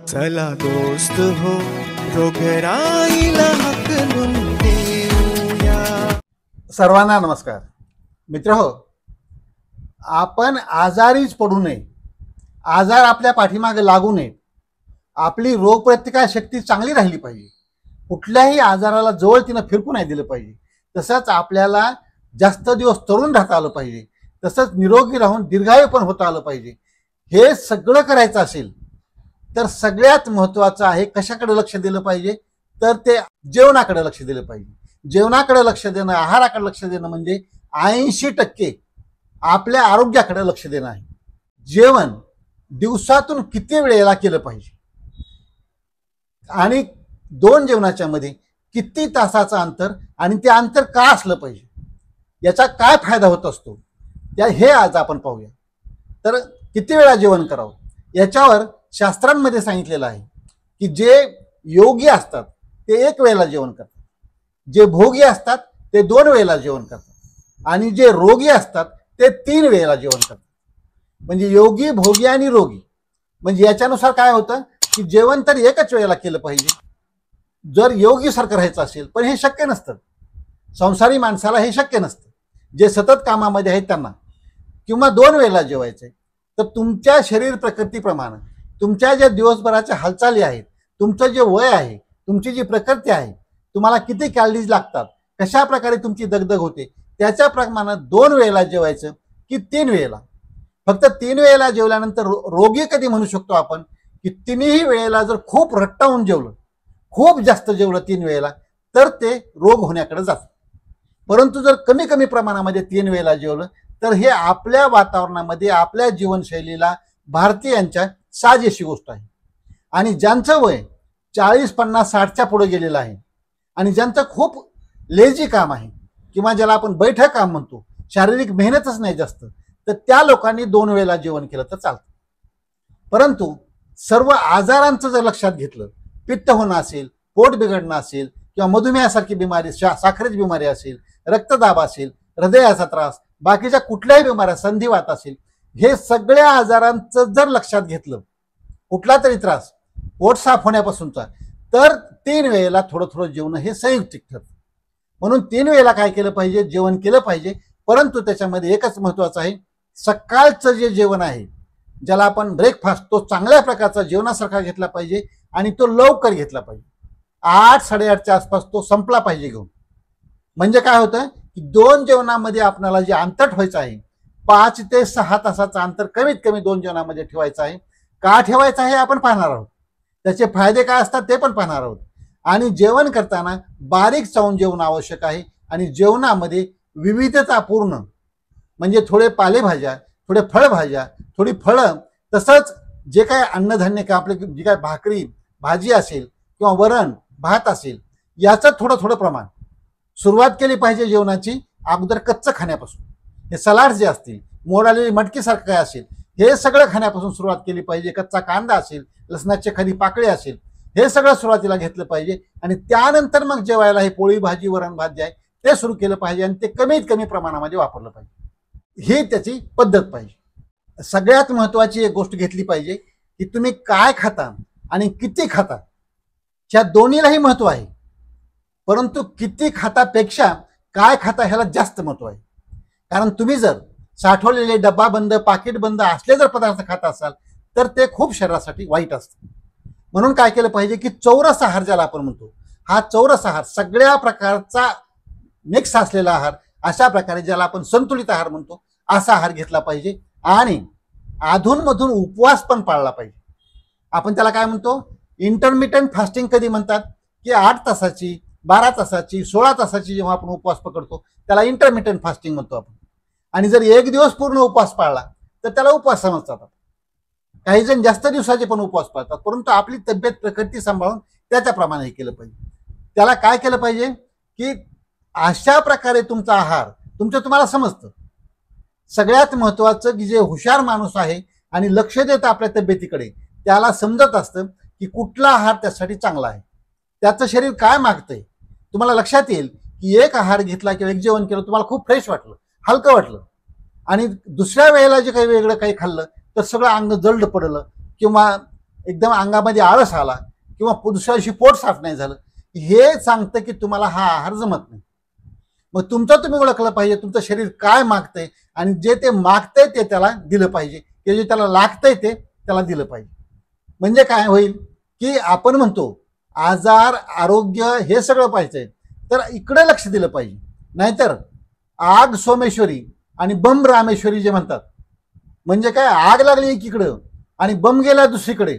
चला दोस्त हो रोगराईला हकलून देऊया। सर्वांना नमस्कार मित्रहो, आपण आजारीच पडू नये, आजार आपल्या पाठीमागे लागू नये, आपली रोगप्रतिकार शक्ती चांगली राहिली पाहिजे, कुठल्याही आजाराला जवळ तिनं फिरकू नाही दिलं पाहिजे, तसंच आपल्याला जास्त दिवस तरुण राहता आलं पाहिजे, तसंच निरोगी राहून दीर्घायू पण होता आलं पाहिजे। हे सगळं करायचं असेल तर सगळ्यात महत्त्वाचं आहे कशाकडे लक्ष दिलं पाहिजे, तर ते जेवणाकडे लक्ष दिलं पाहिजे। जेवणाकडे लक्ष देणं, आहाराकडे लक्ष देणं म्हणजे 80% आपल्या आरोग्याकडे लक्ष देणं आहे। जेवण दिवसातून किती वेळेला केलं पाहिजे आणि दोन जेवणाच्या मध्ये किती तासाचं अंतर आणि ते अंतर का असलं पाहिजे, याचा काय फायदा होत असतो हे आज आपण पाहूया। तर किती वेळा जेवण करावं याच्यावर शास्त्रांमध्ये सांगितलेलं आहे की जे योगी असतात ते एक वेळेला जेवण करतात, जे भोगी असतात ते 2 वेळेला जेवण करतात आणि जे रोगी असतात ते 3 वेळेला जेवण करतात। म्हणजे योगी, भोगी आणि रोगी, म्हणजे याच्यानुसार काय होतं की जेवण तर एकच वेळेला केलं पाहिजे जर योगी सारखं राहायचं असेल, पण हे शक्य नसतं। संसारी माणसाला हे शक्य नसतं, जे सतत कामामध्ये आहेत त्यांना, किंवा 2 वेळेला जेवायचंय। तर तुमच्या शरीर प्रकृतीप्रमाणे तुमच्या ज्या दिवसभराच्या हालचाली आहेत, तुमचं जे वय आहे, तुमची जी प्रकृती आहे, तुम्हाला किती कॅलरीज लागतात, कशा प्रकारे तुमची दगदग होते, त्याच्या प्रमाणे 2 वेळेला जेवायचं की 3 वेळेला। फक्त 3 वेळेला जेवल्यानंतर रोगी कधी म्हणू शकतो आपण की 3ही वेळेला जर खूप रट्टावून जेवलं, खूप जास्त जेवलं 3 वेळेला, तर ते रोग होण्याकडे जातं। परंतु जर कमी कमी प्रमाणामध्ये 3 वेळेला जेवलं तर हे आपल्या वातावरणामध्ये, आपल्या जीवनशैलीला, भारतीयांच्या साजेशी गोष्ट आहे। आणि ज्यांचं वय 40, 50, 60च्या पुढे गेलेलं आहे आणि ज्यांचं खूप लेझी काम आहे किंवा ज्याला आपण बैठक काम म्हणतो, शारीरिक मेहनतच नाही जास्त, तर त्या लोकांनी 2 वेळेला जेवण केलं तर चालतं। परंतु सर्व आजारांचं जर लक्षात घेतलं, पित्त होणं असेल, पोट बिघडणं असेल, किंवा मधुमेहासारखी बिमारी, साखरेची बिमारी असेल, रक्तदाब असेल, हृदयाचा त्रास, बाकीच्या कुठल्याही बिमाऱ्या, संधिवात असेल, हे सगळ्या आजारांचं जर लक्षात घेतलं, कुठला तरी त्रास पोट साफ होण्यापासूनचा, तर 3 वेळेला थोडं थोडं जेवण हे संयुक्तिक ठरतं। म्हणून 3 वेळेला काय केलं पाहिजे, जेवण केलं पाहिजे। परंतु त्याच्यामध्ये एकच महत्वाचं आहे, सकाळचं जे जेवण आहे, ज्याला आपण ब्रेकफास्ट, तो चांगल्या प्रकारचा जेवणासारखा घेतला पाहिजे आणि तो लवकर घेतला पाहिजे। 8, 8:30च्या आसपास तो संपला पाहिजे घेऊन। म्हणजे काय होतं की 2 जेवणामध्ये आपल्याला जे अंतर ठेवायचं आहे, 5 ते 6 तासाचं अंतर कमीत कमी 2 जेवणामध्ये ठेवायचं आहे। का ठेवायचं आहे आपण पाहणार आहोत, त्याचे फायदे काय असतात ते पण पाहणार आहोत। आणि जेवण करताना बारीक चावून जेवण आवश्यक आहे आणि जेवणामध्ये विविधतापूर्ण, म्हणजे थोडे पालेभाज्या, थोडे फळभाज्या, थोडी फळं, तसंच जे काय अन्नधान्य का आपले जे काय भाकरी भाजी असेल किंवा वरण भात असेल, याचं थोडं थोडं प्रमाण सुरुवात केली पाहिजे जेवणाची अगोदर कच्चं खाण्यापासून। हे सलाड जे असतील, मोड आलेली मटकीसारखं काय असेल, हे सगळं खाण्यापासून सुरुवात केली पाहिजे। कच्चा कांदा असेल, लसणाची एखादी पाकळी असेल, हे सगळं सुरुवातीला घेतलं पाहिजे आणि त्यानंतर मग जेवायला हे पोळी भाजी वरण भात जे आहे ते सुरू केलं पाहिजे आणि ते कमीत कमी प्रमाणामध्ये वापरलं पाहिजे। ही त्याची पद्धत पाहिजे। सगळ्यात महत्वाची एक गोष्ट घेतली पाहिजे की तुम्ही काय खाता आणि किती खाता, ह्या दोन्हीलाही महत्व आहे। परंतु किती खातापेक्षा काय खाता ह्याला जास्त महत्व आहे। कारण तुम्ही जर साठवलेले डब्बा बंद, पाकिट बंद असले जर पदार्थ खात असाल तर ते खूप शरीरासाठी वाईट असतं। म्हणून काय केलं पाहिजे की चौरस आहार ज्याला आपण म्हणतो, हा चौरस आहार, सगळ्या प्रकारचा मिक्स असलेला आहार, अशा प्रकारे ज्याला आपण संतुलित आहार म्हणतो, असा आहार घेतला पाहिजे। आणि अधूनमधून उपवास पण पाळला पाहिजे। आपण त्याला काय म्हणतो, इंटरमिटंट फास्टिंग कधी म्हणतात की 8 तासाची, 12 तासाची, 16 तासाची जेव्हा आपण उपवास पकडतो त्याला इंटरमिटंट फास्टिंग म्हणतो आपण। आणि जर 1 दिवस पूर्ण उपवास पाळला तर त्याला उपवास समजतात। काही जण जास्त दिवसाचे पण उपवास पाळतात, परंतु आपली तब्येत प्रकृती सांभाळून त्याच्याप्रमाणे हे केलं पाहिजे। त्याला काय केलं पाहिजे की अशा प्रकारे तुमचा आहार तुम्हाला समजतं। सगळ्यात महत्वाचं की जे हुशार माणूस आहे आणि लक्ष देत आपल्या तब्येतीकडे, त्याला समजत असतं की कुठला आहार त्यासाठी चांगला आहे, त्याचं शरीर काय मागतंय। तुम्हाला लक्षात येईल की एक आहार घेतला किंवा एक जेवण केलं, तुम्हाला खूप फ्रेश वाटलं, हलकं वाटलं, आणि दुसऱ्या वेळेला जे काही वेगळं काही खाल्लं तर सगळं अंग जलद पडलं किंवा एकदम अंगामध्ये आळस आला किंवा दुसऱ्या दिवशी पोट साफ नाही झालं, हे सांगतं की तुम्हाला हा आहार जमत नाही. मग तुमचं तुम्ही ओळखलं पाहिजे तुमचं शरीर काय मागतंय आणि जे ते मागतंय ते त्याला दिलं पाहिजे, जे त्याला लागतंय ते त्याला दिलं पाहिजे. म्हणजे काय होईल की आपण म्हणतो आजार आरोग्य हे सगळं पाहिजे, तर इकडे लक्ष दिलं पाहिजे. नाहीतर आग सोमेश्वरी आणि बम रामेश्वरी जे म्हणतात, म्हणजे काय, आग लागली एकीकडं आणि बम गेला दुसरीकडे.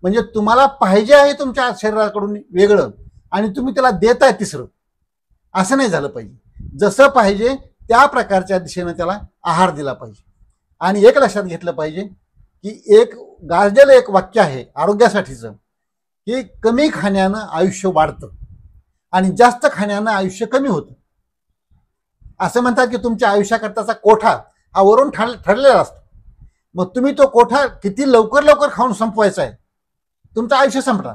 म्हणजे तुम्हाला पाहिजे आहे तुमच्या शरीराकडून वेगळं आणि तुम्ही त्याला देताय तिसरं. असं नाही झालं पाहिजे. जसं पाहिजे त्या प्रकारच्या दिशेनं त्याला आहार दिला पाहिजे. आणि एक लक्षात घेतलं पाहिजे की एक गाजलेलं एक वाक्य आहे आरोग्यासाठीचं, की कमी खाण्यानं आयुष्य वाढतं आणि जास्त खाण्यानं आयुष्य कमी होतं. असं म्हणतात की तुमच्या आयुष्याकरताचा कोठा हा वरून ठरलेला असतो. मग तुम्ही तो कोठा किती लवकर लवकर खाऊन संपवायचा आहे, तुमचं आयुष्य संपणार.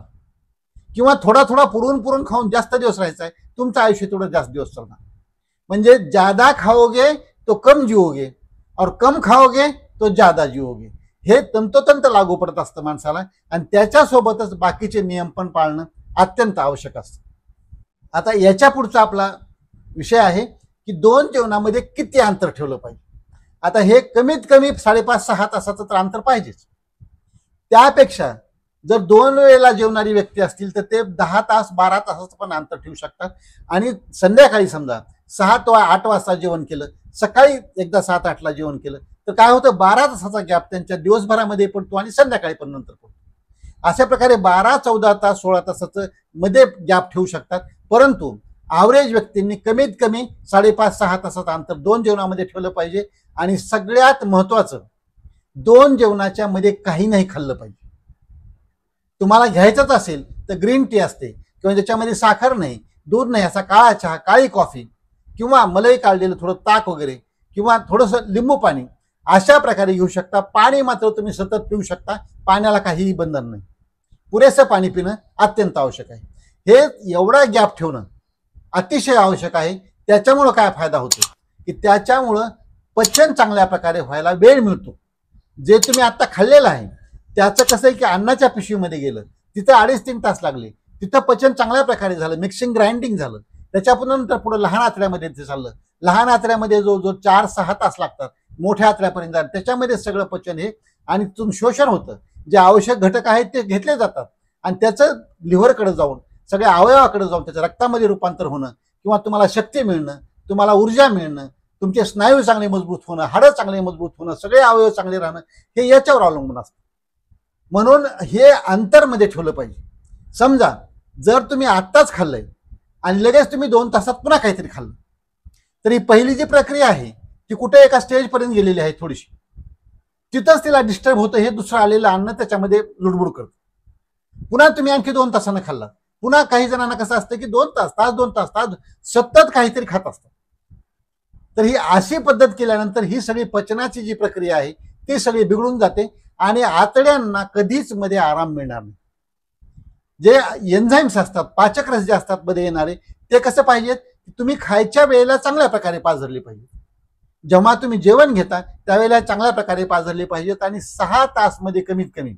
किंवा थोडा थोडा पुरून पुरून खाऊन जास्त दिवस राहायचा आहे, तुमचं आयुष्य थोडं जास्त दिवस चालणार. म्हणजे ज्यादा खाओगे तो कम जिओगे और कम खाओगे तो ज्यादा जिओगे, हे तंतोतंत लागू पडत असतं माणसाला. आणि त्याच्यासोबतच बाकीचे नियम पण पाळणं अत्यंत आवश्यक असतं. आता याच्या पुढचा आपला विषय आहे की 2 जेवणामध्ये किती अंतर ठेवलं पाहिजे. आता हे कमीत कमी 5.5-6 तासाचं तर अंतर पाहिजेच. त्यापेक्षा जर 2 वेळेला जेवणारी व्यक्ती असतील तर ते 10 तास 12 तासाचं पण अंतर ठेवू शकतात. आणि संध्याकाळी समजा 7 वा 8 वाजता जेवण केलं, सकाळी एकदा 7-8ला जेवण केलं, तर काय होतं 12 तासाचा गॅप त्यांच्या दिवसभरामध्ये पडतो आणि संध्याकाळी पण नंतर पडतो. अशा प्रकारे 12-14 तास 16 तासाचं मध्ये गॅप ठेवू शकतात. परंतु ॲव्हरेज व्यक्तींनी कमीत कमी 5.5-6 तासाचं अंतर 2 जेवणामध्ये ठेवलं पाहिजे. आणि सगळ्यात महत्वाचं, 2 जेवणाच्या मध्ये काही नाही खाल्लं पाहिजे. तुम्हाला घ्यायचंच असेल तर ग्रीन टी असते किंवा ज्याच्यामध्ये साखर नाही, दूध नाही, असा काळा चहा, काळी कॉफी किंवा मलई काढलेलं थोडं ताक वगैरे किंवा थोडंसं लिंबू पाणी अशा प्रकारे घेऊ शकता. पाणी मात्र तुम्ही सतत पिऊ शकता, पाण्याला काहीही बंधन नाही. पुरेसं पाणी पिणं अत्यंत आवश्यक आहे. हे एवढा गॅप ठेवणं अतिशय आवश्यक आहे. त्याच्यामुळं काय फायदा होतो की त्याच्यामुळं पचन चांगल्या प्रकारे व्हायला वेळ मिळतो. जे तुम्ही आता खाल्लेलं आहे त्याचं कसं आहे की अन्नाच्या पिशवीमध्ये गेलं, तिथं 2.5-3 तास लागले, तिथं पचन चांगल्या प्रकारे झालं, मिक्सिंग ग्राइंडिंग झालं, त्याच्यानंतर पुढे लहान आतड्यामध्ये ते चाललं. लहान आतड्यामध्ये जो 4-6 तास लागतात मोठ्या आतड्यापर्यंत जायला, त्याच्यामध्ये सगळं पचन हे आणि तुम शोषण होतं. जे आवश्यक घटक आहेत ते घेतले जातात आणि त्याचं लिव्हरकडे जाऊन सगळ्या अवयवाकडे जाऊन त्याचं रक्तामध्ये रूपांतर होणं किंवा तुम्हाला शक्ती मिळणं, तुम्हाला ऊर्जा मिळणं, तुमचे स्नायू चांगले मजबूत होणं, हाडं चांगले मजबूत होणं, सगळे अवयव चांगले राहणं, हे याच्यावर अवलंबून असतं. म्हणून हे अंतरमध्ये ठेवलं पाहिजे. समजा जर तुम्ही आत्ताच खाल्लंय आणि लगेच तुम्ही 2 तासात पुन्हा काहीतरी खाल्लं, तर ही पहिली जी प्रक्रिया आहे ती कुठे एका स्टेजपर्यंत गेलेली आहे थोडीशी, तिथंच तिला डिस्टर्ब होतं. हे दुसरं आलेलं अन्न त्याच्यामध्ये लुडबुड करतं. पुन्हा तुम्ही आणखी 2 तासानं खाल्ला, पुन्हा काही जणांना कसं असतं की 2 तास 2 तास सतत काहीतरी खात असतात. तर ही अशी पद्धत केल्यानंतर ही सगळी पचनाची जी प्रक्रिया आहे ती सगळी बिघडून जाते आणि आतड्यांना कधीच मध्ये आराम मिळणार नाही. जे एन्झाईम्स असतात, पाचक रस जे असतात मध्ये येणारे, ते कसं पाहिजेत, तुम्ही खायच्या वेळेला चांगल्या प्रकारे पाझरले पाहिजे. जेव्हा तुम्ही जेवण घेता त्यावेळेला चांगल्या प्रकारे पाझरले पाहिजेत आणि 6 तास मध्ये कमीत कमी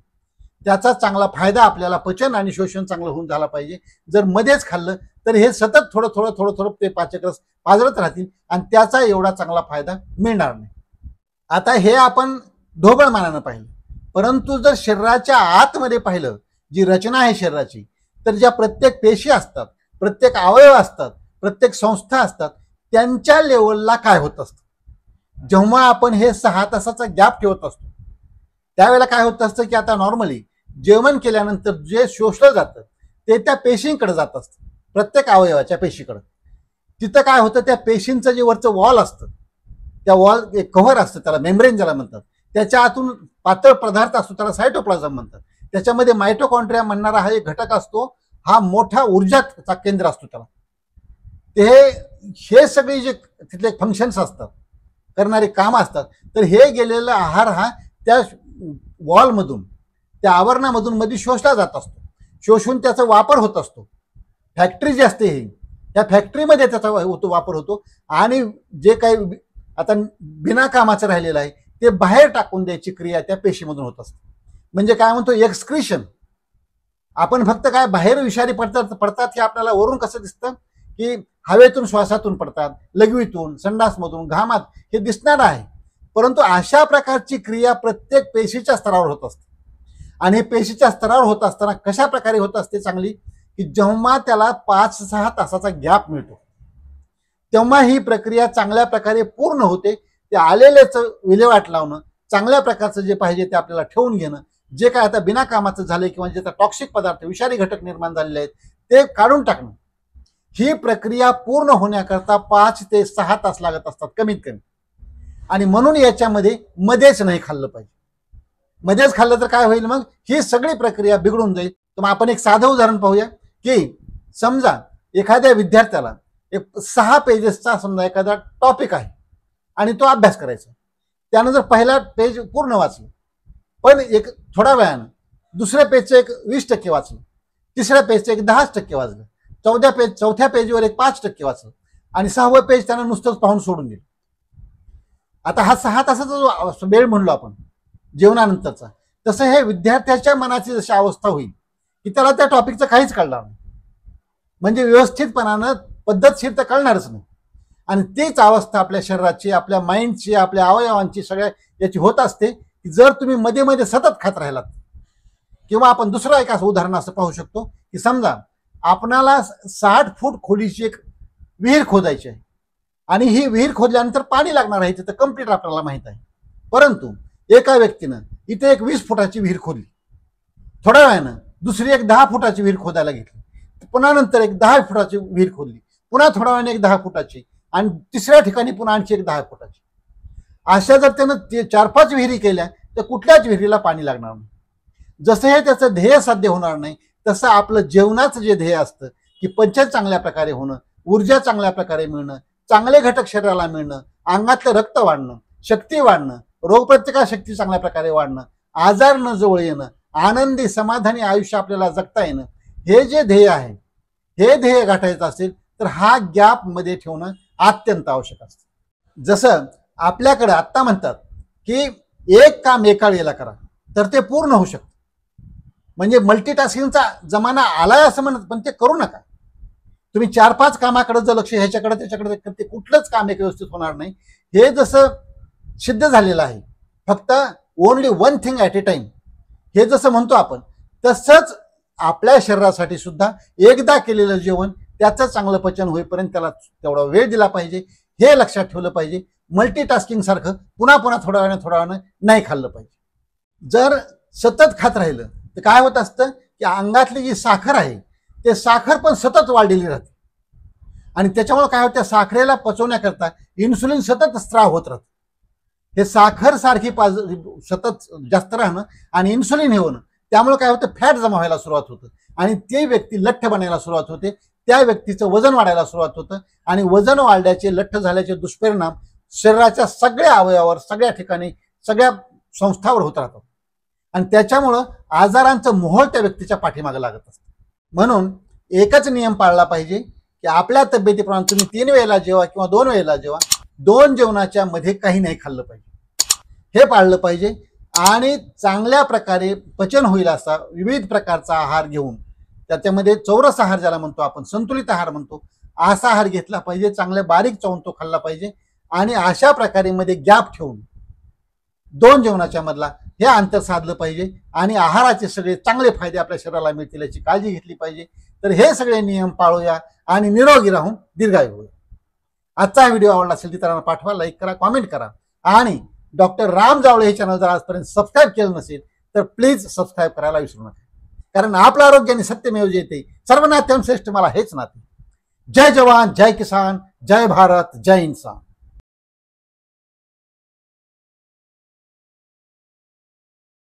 त्याचा चांगला फायदा आपल्याला पचन आणि शोषण चांगलं होऊन झाला पाहिजे. जर मध्येच खाल्लं तर हे सतत थोडं थोडं थोडं थोडं ते पाचक रस पाझरत राहतील आणि त्याचा एवढा चांगला फायदा मिळणार नाही. आता हे आपण ढोबळ मानानं पाहिलं, परंतु जर शरीराच्या आतमध्ये पाहिलं, जी रचना आहे शरीराची, तर ज्या प्रत्येक पेशी असतात, प्रत्येक अवयव असतात, प्रत्येक संस्था असतात, त्यांच्या लेवलला काय होत असतं. जेव्हा आपण हे 6 तासाचा गॅप ठेवत असतो त्यावेळेला काय होत असतं की आता नॉर्मली जेवण केल्यानंतर जे शोषलं जातं ते त्या पेशींकडे जात असतं, प्रत्येक अवयवाच्या पेशीकडे. तिथं काय होतं, त्या पेशींचं जे वरचं वॉल असतं, त्या वॉल एक कव्हर असतं, त्याला मेम्ब्रेन ज्याला म्हणतात, त्याच्या आतून पातळ पदार्थ असतो, त्याला सायटोप्लाझम म्हणतात. त्याच्यामध्ये मायटोकॉन्ड्रिया म्हणणारा हा एक घटक असतो, हा मोठा ऊर्जाचा केंद्र असतो त्याला. हे सगळे जे तिथले फंक्शन्स असतात, करणारे काम असतात, तर हे गेलेला आहार हा त्या वॉलमधून, त्या आवरणामधून मध्ये शोषला जात असतो. शोषून त्याचा वापर होत असतो. फॅक्टरी जी असते ही, त्या फॅक्टरीमध्ये त्याचा वापर होतो आणि जे काही आता बिना कामाचं राहिलेलं आहे ते बाहेर टाकून द्यायची क्रिया त्या पेशीमधून होत असते. म्हणजे काय म्हणतो एक्सक्रिशन. आपण फक्त काय बाहेर विषारी पडतात हे आपल्याला वरून कसं दिसतं की हवेतून श्वासातून पडतात, लघवीतून, संडासमधून, घामात हे दिसणार आहे. परंतु अशा प्रकारची क्रिया प्रत्येक पेशीच्या स्तरावर होत असते. आणि हे पेशीच्या स्तरावर होत असताना कशा प्रकारे होत असते चांगली, की जेव्हा त्याला 5-6 तासाचा गॅप मिळतो तेव्हा ही प्रक्रिया चांगल्या प्रकारे पूर्ण होते. ते आलेलेच विल्हेवाट लावणं, चांगल्या प्रकारचं जे पाहिजे ते आपल्याला ठेवून घेणं, जे काय आता बिना कामाचं झालंय किंवा जे टॉक्सिक पदार्थ विषारी घटक निर्माण झालेले आहेत ते काढून टाकणं, ही प्रक्रिया पूर्ण होण्याकरता 5 ते 6 तास लागत असतात कमीत कमी. आणि म्हणून याच्यामध्ये मध्येच नाही खाल्लं पाहिजे. मध्येच खाल्लं तर काय होईल, मग ही सगळी प्रक्रिया बिघडून जाईल. तर मग आपण एक साधं उदाहरण पाहूया की समजा एखाद्या विद्यार्थ्याला एक 6 पेजेसचा समजा एखादा टॉपिक आहे आणि तो अभ्यास करायचा. त्यानं जर पहिला पेज पूर्ण वाचलं, पण एक थोड्या वेळानं दुसऱ्या पेजचं एक 20% वाचलं, तिसऱ्या पेजचं एक 10% वाचलं, चौथ्या पेजवर एक 5% वाचलं आणि 6वं पेज त्यानं नुसतंच पाहून सोडून दिलं. आता हा 6 तासाचा जो वेळ म्हणलो आपण जेवणानंतरचा, तसं हे विद्यार्थ्याच्या मनाची जशी अवस्था होईल की त्याला त्या टॉपिकचं काहीच कळणार नाही. म्हणजे व्यवस्थितपणानं पद्धतशीर तर कळणारच नाही. आणि तीच अवस्था आपल्या शरीराची, आपल्या माइंडची, आपल्या अवयवांची, सगळ्या याची होत असते की जर तुम्ही मध्ये मध्ये सतत खात राहिलात. किंवा आपण दुसरं एक असं उदाहरण असं पाहू शकतो की समजा आपणाला 60 फूट खोलीची एक विहीर खोदायची आहे आणि ही विहीर खोदल्यानंतर पाणी लागणार आहे, तर कम्प्लीट आपल्याला माहित आहे. परंतु एका व्यक्तीनं इथे एक 20 फुटाची विहीर खोदली, थोड्या वेळानं दुसरी एक 10 फुटाची विहीर खोदायला घेतली, पुन्हा नंतर एक 10 फुटाची विहीर खोदली, पुन्हा थोड्या वेळाने एक 10 फुटाची आणि तिसऱ्या ठिकाणी पुन्हा आणखी एक 10 फुटाची. अशा जर त्यानं 4-5 विहिरी केल्या तर कुठल्याच विहिरीला पाणी लागणार नाही. जसं हे त्याचं ध्येय साध्य होणार नाही, तसं आपलं जेवणाचं जे ध्येय असतं की पचन चांगल्या प्रकारे होणं, ऊर्जा चांगल्या प्रकारे मिळणं, चांगले घटक शरीराला मिळणं, अंगातलं रक्त वाढणं, शक्ती वाढणं, रोगप्रतिकार शक्ती चांगल्या प्रकारे वाढणं, आजार न जवळ येणं, आनंदी समाधानी आयुष्य आपल्याला जगता येणं, हे जे ध्येय आहे, हे ध्येय गाठायचं असेल तर हा गॅप मध्ये ठेवणं अत्यंत आवश्यक असतं. जसं आपल्याकडे आत्ता म्हणतात की एक काम एका वेळेला करा तर ते पूर्ण होऊ शकतं. म्हणजे मल्टीटास्किंगचा जमाना आलाय असं म्हणत, पण ते करू नका. तुम्ही 4-5 कामाकडे जर लक्ष ह्याच्याकडे त्याच्याकडे, ते कुठलंच काम एक व्यवस्थित होणार नाही. हे जसं सिद्ध झालेलं आहे, फक्त only one thing at a time, हे जसं म्हणतो आपण, तसंच आपल्या शरीरासाठी सुद्धा एकदा केलेलं जेवण त्याचं चांगलं पचन होईपर्यंत त्याला तेवढा वेळ दिला पाहिजे, हे लक्षात ठेवलं पाहिजे. मल्टीटास्किंग सारखं पुन्हा पुन्हा थोड्या वेळानं नाही खाल्लं पाहिजे. जर सतत खात राहिलं तर काय होत असतं की अंगातली जी साखर आहे ते साखर पण सतत वाढलेली राहते आणि त्याच्यामुळे काय होतं, साखरेला पचवण्याकरता इन्सुलिन सतत स्त्राव होत राहतं. हे साखर सारखी सतत जास्त राहणं आणि इन्सुलिन हे होणं, त्यामुळे काय होतं, फॅट जमा व्हायला सुरुवात होतं आणि ती व्यक्ती लठ्ठ बनायला सुरुवात होते. त्या व्यक्तीचं वजन वाढायला सुरुवात होतं आणि वजन वाढल्याचे, लठ्ठ झाल्याचे दुष्परिणाम शरीराच्या सगळ्या अवयवावर, सगळ्या ठिकाणी, सगळ्या संस्थावर होत राहतात आणि त्याच्यामुळं आजारांचं मोहोळ त्या व्यक्तीच्या पाठीमागे लागत असतं. म्हणून एकच नियम पाळला पाहिजे की आपल्या तब्येतीप्रमाणे तुम्ही 3 वेळेला जेवा किंवा 2 वेळेला जेवा, 2 जेवणाच्या मध्ये काही नाही खाल्लं पाहिजे, हे पाळलं पाहिजे. आणि चांगल्या प्रकारे पचन होईल असा विविध प्रकारचा आहार घेऊन, त्याच्यामध्ये चौरस आहार ज्याला म्हणतो आपण, संतुलित आहार म्हणतो, असा आहार घेतला पाहिजे. चांगले बारीक चावून तो खाल्ला पाहिजे आणि अशा प्रकारे मध्ये गॅप ठेवून 2 जेवणाच्या मधला हे अंतर साधलं पाहिजे आणि आहाराचे सगळे चांगले फायदे आपल्या शरीराला मिळतील याची काळजी घेतली पाहिजे. तर हे सगळे नियम पाळूया आणि निरोगी राहून दीर्घायू होऊया. आजचा व्हिडिओ आवडला असेल तर इतरांना पाठवा, लाईक करा, कॉमेंट करा आणि डॉक्टर राम जावळे हे चॅनल जर आजपर्यंत सबस्क्राईब केलं नसेल तर प्लीज सबस्क्राईब करायला विसरू नका. कारण आपलं आरोग्य आणि सत्यमेव जयते, सर्वनाथम श्रेष्ठ मला हेच नाते. जय जवान, जय किसान, जय भारत, जय इंसान.